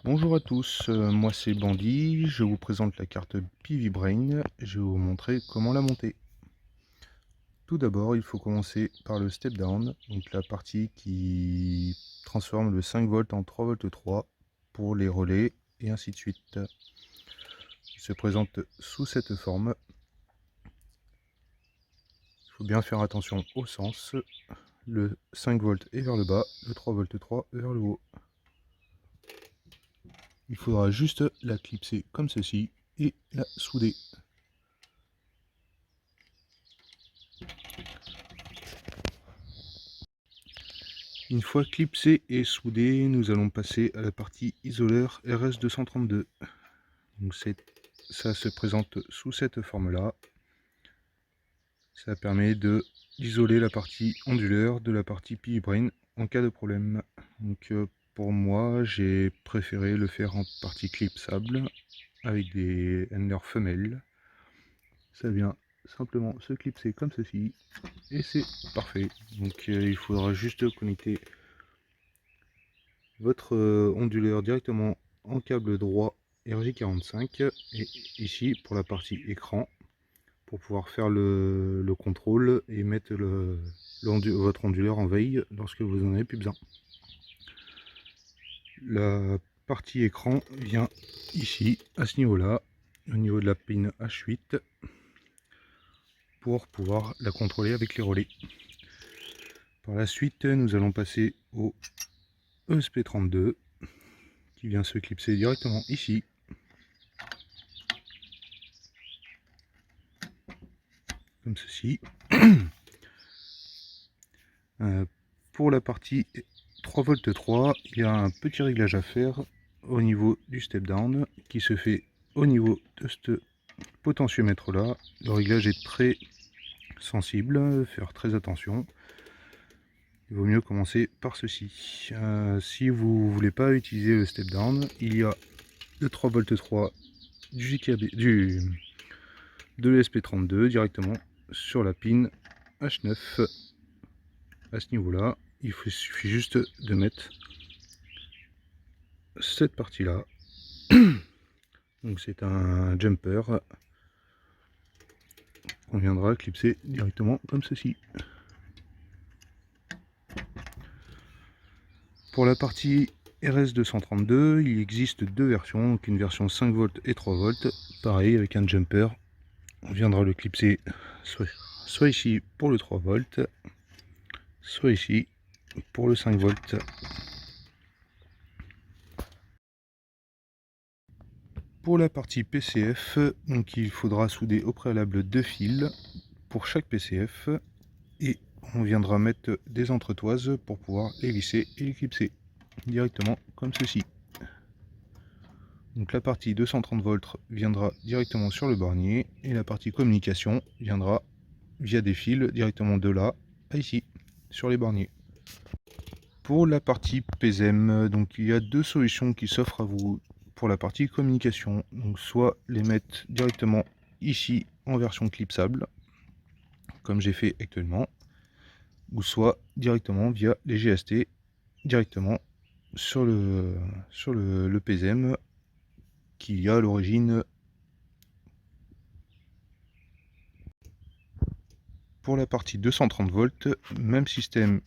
Bonjour à tous, moi c'est Bandy, je vous présente la carte PV Brain, je vais vous montrer comment la monter. Tout d'abord, il faut commencer par le step down, donc la partie qui transforme le 5 volts en 3 volts 3 pour les relais et ainsi de suite. Il se présente sous cette forme. Il faut bien faire attention au sens, le 5 volts est vers le bas, le 3 volts 3 vers le haut. Il faudra juste la clipser comme ceci et la souder. Une fois clipsé et soudé, nous allons passer à la partie isoleur RS232. Donc ça se présente sous cette forme-là. Ça permet d'isoler la partie onduleur de la partie PV Brain en cas de problème. Donc pour moi, j'ai préféré le faire en partie clipsable avec des handlers femelles. Ça vient simplement se clipser comme ceci et c'est parfait. Donc il faudra juste connecter votre onduleur directement en câble droit RJ45 et ici pour la partie écran pour pouvoir faire le contrôle et mettre votre onduleur en veille lorsque vous n'en avez plus besoin. La partie écran vient ici à ce niveau là, au niveau de la pin H8 pour pouvoir la contrôler avec les relais. Par la suite, nous allons passer au ESP32 qui vient se clipser directement ici. Comme ceci. Pour la partie 3 volts 3, il y a un petit réglage à faire au niveau du step down qui se fait au niveau de ce potentiomètre là. Le réglage est très sensible, faire très attention. Il vaut mieux commencer par ceci. Si vous ne voulez pas utiliser le step down, il y a le 3 volts 3 de l'ESP32 directement sur la pin H9 à ce niveau là. Il suffit juste de mettre cette partie là. Donc c'est un jumper qu'on viendra clipser directement comme ceci. Pour la partie RS232, il existe deux versions, donc une version 5 volts et 3 volts, pareil avec un jumper. On viendra le clipser soit ici pour le 3 volts, soit ici pour le 5 volts. Pour la partie PCF, donc il faudra souder au préalable deux fils pour chaque PCF et on viendra mettre des entretoises pour pouvoir les lisser et les clipser directement comme ceci. Donc la partie 230 volts viendra directement sur le bornier et la partie communication viendra via des fils directement de là à ici sur les borniers. Pour la partie PZEM, donc il y a deux solutions qui s'offrent à vous pour la partie communication. Donc soit les mettre directement ici en version clipsable comme j'ai fait actuellement, ou soit directement via les GST directement sur le PZEM qui a à l'origine. Pour la partie 230 volts, même système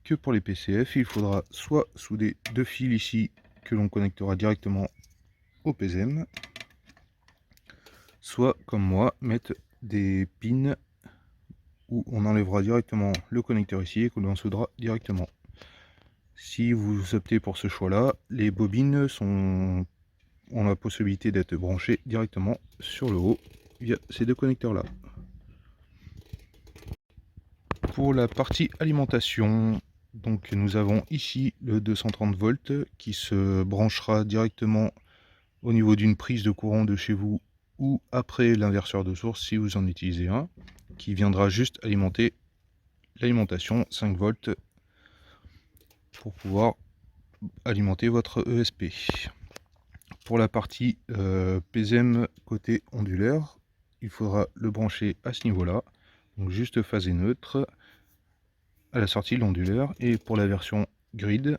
que pour les PCF, il faudra soit souder deux fils ici que l'on connectera directement au PZEM, soit comme moi mettre des pins où on enlèvera directement le connecteur ici et que l'on soudera directement. Si vous optez pour ce choix là, les bobines ont la possibilité d'être branchées directement sur le haut via ces deux connecteurs là. Pour la partie alimentation, donc nous avons ici le 230 volts qui se branchera directement au niveau d'une prise de courant de chez vous ou après l'inverseur de source si vous en utilisez un, qui viendra juste alimenter l'alimentation 5 volts pour pouvoir alimenter votre ESP. Pour la partie PZEM côté onduleur, il faudra le brancher à ce niveau là, donc juste phasé neutre à la sortie de l'onduleur. Et pour la version grid,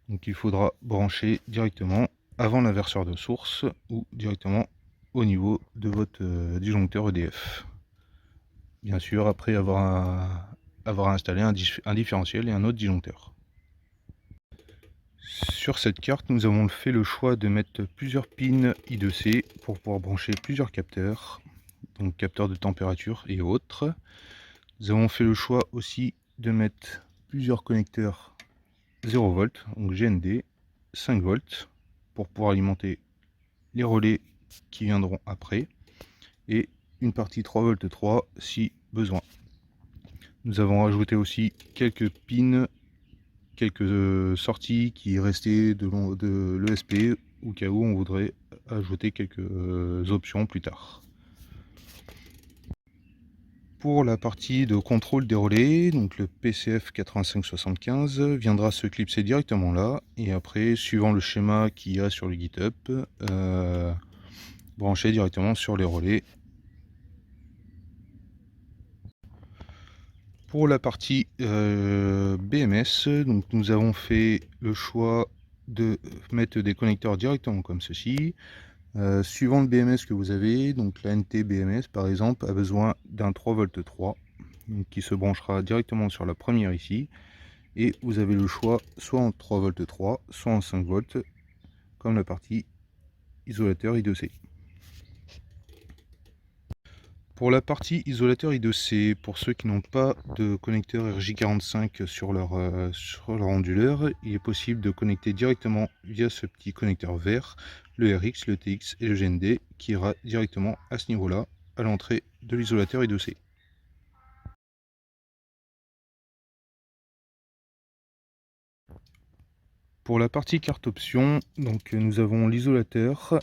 Donc il faudra brancher directement avant l'inverseur de source ou directement au niveau de votre disjoncteur EDF. Bien sûr, après avoir installé un différentiel et un autre disjoncteur. Sur cette carte, nous avons fait le choix de mettre plusieurs pins I2C pour pouvoir brancher plusieurs capteurs, donc capteurs de température et autres. Nous avons fait le choix aussi de mettre plusieurs connecteurs 0 V, donc GND, 5 volts, pour pouvoir alimenter les relais qui viendront après, et une partie 3 v 3 si besoin. Nous avons rajouté aussi quelques pins, quelques sorties qui restaient de l'ESP, au cas où on voudrait ajouter quelques options plus tard. Pour la partie de contrôle des relais, donc le PCF 8575 viendra se clipser directement là, et après, suivant le schéma qu'il y a sur le GitHub, brancher directement sur les relais. Pour la partie BMS, donc nous avons fait le choix de mettre des connecteurs directement comme ceci. Suivant le BMS que vous avez, donc la NT BMS par exemple a besoin d'un 3 v 3 qui se branchera directement sur la première ici, et vous avez le choix soit en 3 v 3 soit en 5 volts comme la partie isolateur I2C. Pour la partie isolateur I2C, pour ceux qui n'ont pas de connecteur RJ45 sur leur onduleur, il est possible de connecter directement via ce petit connecteur vert le RX, le TX et le GND qui ira directement à ce niveau-là, à l'entrée de l'isolateur I2C. Pour la partie carte option, donc nous avons l'isolateur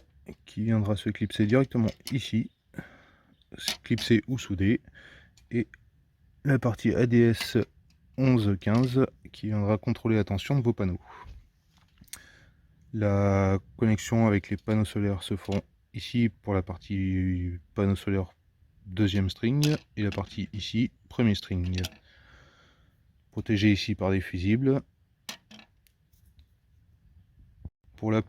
qui viendra se clipser directement ici, clipser ou souder, et la partie ADS 1115 qui viendra contrôler la tension de vos panneaux. La connexion avec les panneaux solaires se font ici pour la partie panneau solaire deuxième string, et la partie ici premier string, protégé ici par des fusibles. Pour la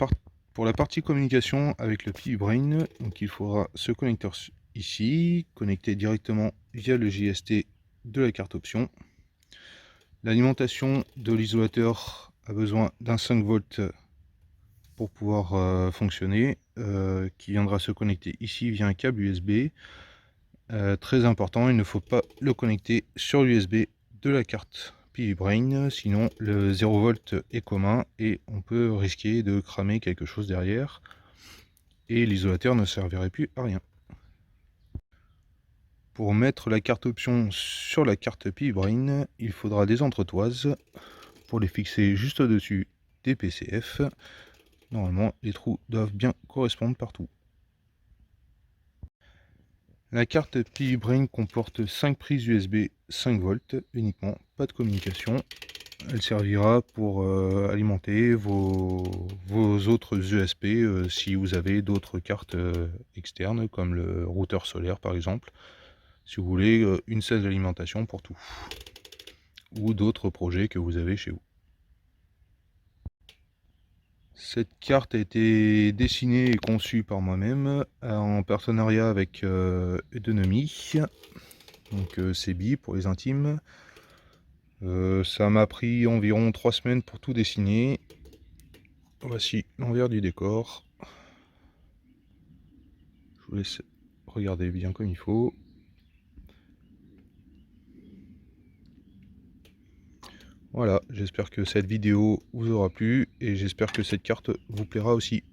partie communication avec le PIVBrain, donc il faudra ce connecteur ici, connecté directement via le JST de la carte option. L'alimentation de l'isolateur a besoin d'un 5 volts pour pouvoir fonctionner, qui viendra se connecter ici via un câble USB. Très important, il ne faut pas le connecter sur l'USB de la carte PIVBrain, sinon le 0 volt est commun et on peut risquer de cramer quelque chose derrière et l'isolateur ne servirait plus à rien. Pour mettre la carte option sur la carte PIVBrain, il faudra des entretoises pour les fixer juste au-dessus des PCF. Normalement, les trous doivent bien correspondre partout. La carte PIVBrain comporte 5 prises USB 5 volts uniquement, pas de communication. Elle servira pour alimenter vos autres ESP si vous avez d'autres cartes externes, comme le routeur solaire par exemple, si vous voulez une seule alimentation pour tout, ou d'autres projets que vous avez chez vous. Cette carte a été dessinée et conçue par moi-même en partenariat avec Eudonomy, donc CB pour les intimes. Ça m'a pris environ 3 semaines pour tout dessiner. Voici l'envers du décor. Je vous laisse regarder bien comme il faut. Voilà, j'espère que cette vidéo vous aura plu et j'espère que cette carte vous plaira aussi.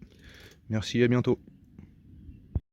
Merci, à bientôt.